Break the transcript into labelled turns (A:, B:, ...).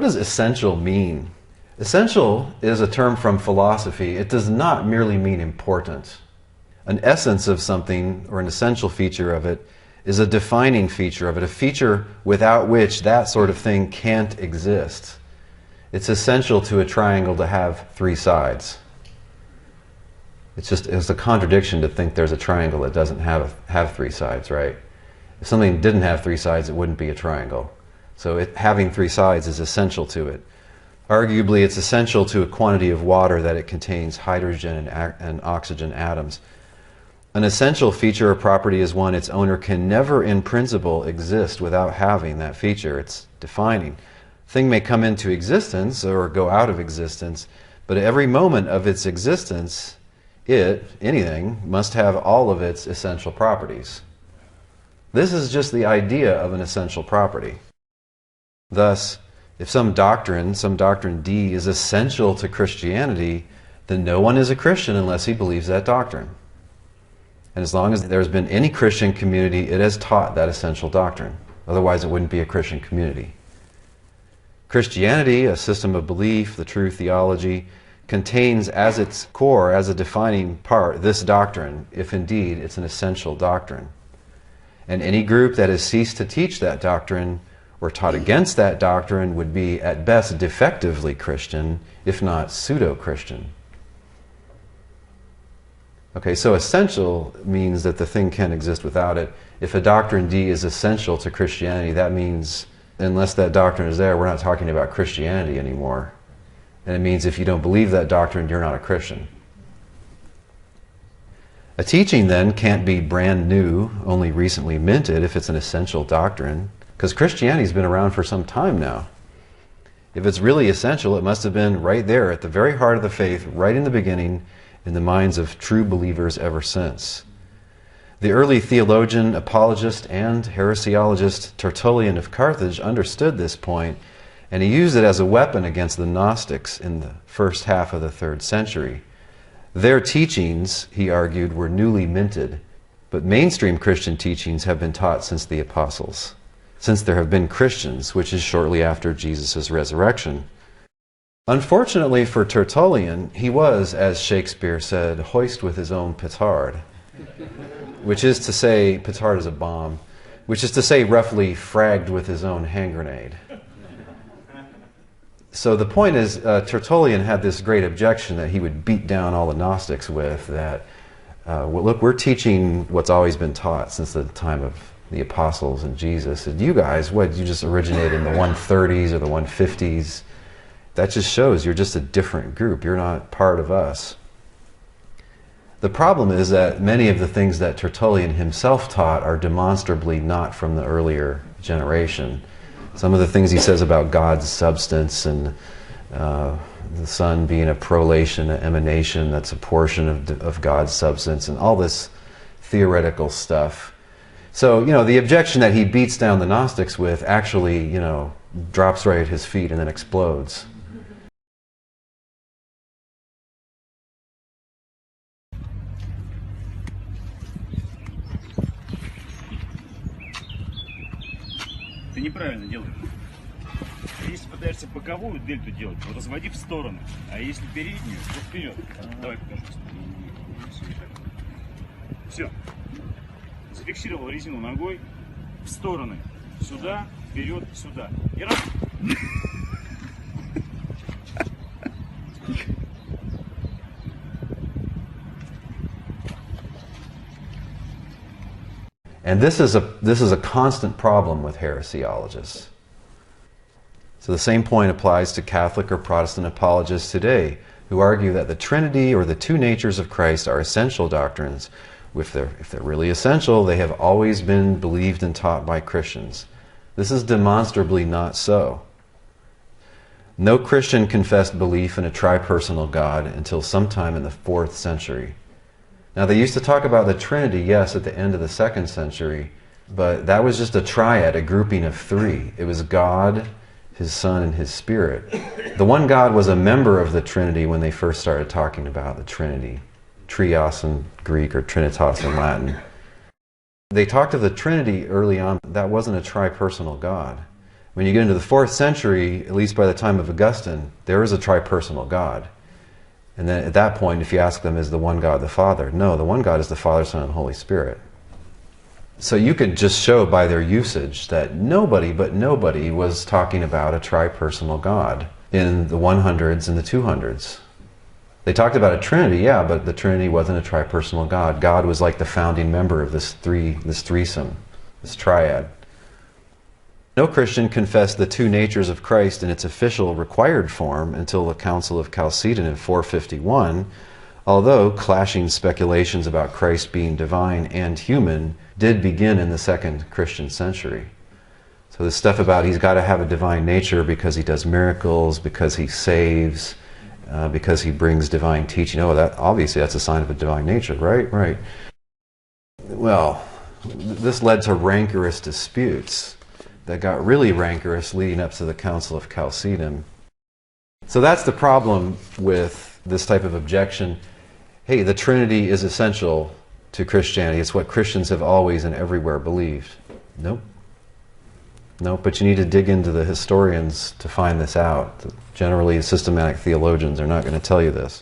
A: does essential mean? Essential is a term from philosophy. It does not merely mean important. An essence of something, or an essential feature of it, is a defining feature of it, a feature without which that sort of thing can't exist. It's essential to a triangle to have three sides. It's a contradiction to think there's a triangle that doesn't have three sides, right? If something didn't have three sides, it wouldn't be a triangle. So having three sides is essential to it. Arguably, it's essential to a quantity of water that it contains hydrogen and oxygen atoms. An essential feature or property is one its owner can never in principle exist without having that feature. It's defining. A thing may come into existence or go out of existence, but at every moment of its existence, anything, must have all of its essential properties. This is just the idea of an essential property. Thus, if some doctrine D, is essential to Christianity, then no one is a Christian unless he believes that doctrine. And as long as there's been any Christian community, it has taught that essential doctrine. Otherwise, it wouldn't be a Christian community. Christianity, a system of belief, the true theology, contains as its core, as a defining part, this doctrine, if indeed it's an essential doctrine. And any group that has ceased to teach that doctrine or taught against that doctrine would be at best defectively Christian, if not pseudo-Christian. Okay, so essential means that the thing can't exist without it. If a doctrine D is essential to Christianity, that means unless that doctrine is there, we're not talking about Christianity anymore. And it means if you don't believe that doctrine, you're not a Christian. A teaching then can't be brand new, only recently minted, if it's an essential doctrine, because Christianity's been around for some time now. If it's really essential, it must have been right there at the very heart of the faith, right in the beginning, in the minds of true believers ever since. The early theologian, apologist, and heresiologist Tertullian of Carthage understood this point, and he used it as a weapon against the Gnostics in the first half of the 3rd century. Their teachings, he argued, were newly minted, but mainstream Christian teachings have been taught since the apostles, since there have been Christians, which is shortly after Jesus' resurrection. Unfortunately for Tertullian, he was, as Shakespeare said, hoist with his own petard, which is to say, petard is a bomb, which is to say roughly fragged with his own hand grenade. So the point is, Tertullian had this great objection that he would beat down all the Gnostics with, that, well, look, we're teaching what's always been taught since the time of the apostles and Jesus. And you guys, you just originated in the 130s or the 150s. That just shows you're just a different group. You're not part of us. The problem is that many of the things that Tertullian himself taught are demonstrably not from the earlier generation. Some of the things he says about God's substance and the Son being a prolation, an emanation that's a portion of God's substance, and all this theoretical stuff. So, the objection that he beats down the Gnostics with actually, drops right at his feet and then explodes.
B: Ты неправильно делаешь. Если пытаешься боковую дельту делать, то разводи в стороны. А если переднюю, то вперед. Давай покажу. Все. Зафиксировал резину ногой. В стороны. Сюда, вперед, сюда. И раз.
A: And this is a constant problem with heresiologists. So the same point applies to Catholic or Protestant apologists today, who argue that the Trinity or the two natures of Christ are essential doctrines. If they're really essential, they have always been believed and taught by Christians. This is demonstrably not so. No Christian confessed belief in a tripersonal God until sometime in the 4th century. Now, they used to talk about the Trinity, yes, at the end of the 2nd century, but that was just a triad, a grouping of three. It was God, His Son, and His Spirit. The one God was a member of the Trinity when they first started talking about the Trinity. Trios in Greek or Trinitas in Latin. They talked of the Trinity early on. That wasn't a tripersonal God. When you get into the 4th century, at least by the time of Augustine, there is a tripersonal God. And then at that point, if you ask them, is the one God the Father? No, the one God is the Father, Son, and Holy Spirit. So you could just show by their usage that nobody but nobody was talking about a tripersonal God in the 100s and the 200s. They talked about a Trinity, yeah, but the Trinity wasn't a tripersonal God. God was like the founding member of this threesome, this triad. No Christian confessed the two natures of Christ in its official required form until the Council of Chalcedon in 451, although clashing speculations about Christ being divine and human did begin in the 2nd Christian century. So this stuff about he's got to have a divine nature because he does miracles, because he saves, because he brings divine teaching. Oh, that obviously that's a sign of a divine nature, right? Right. Well, this led to rancorous disputes that got really rancorous leading up to the Council of Chalcedon. So that's the problem with this type of objection. Hey, the Trinity is essential to Christianity. It's what Christians have always and everywhere believed. Nope. Nope, but you need to dig into the historians to find this out. Generally, systematic theologians are not going to tell you this.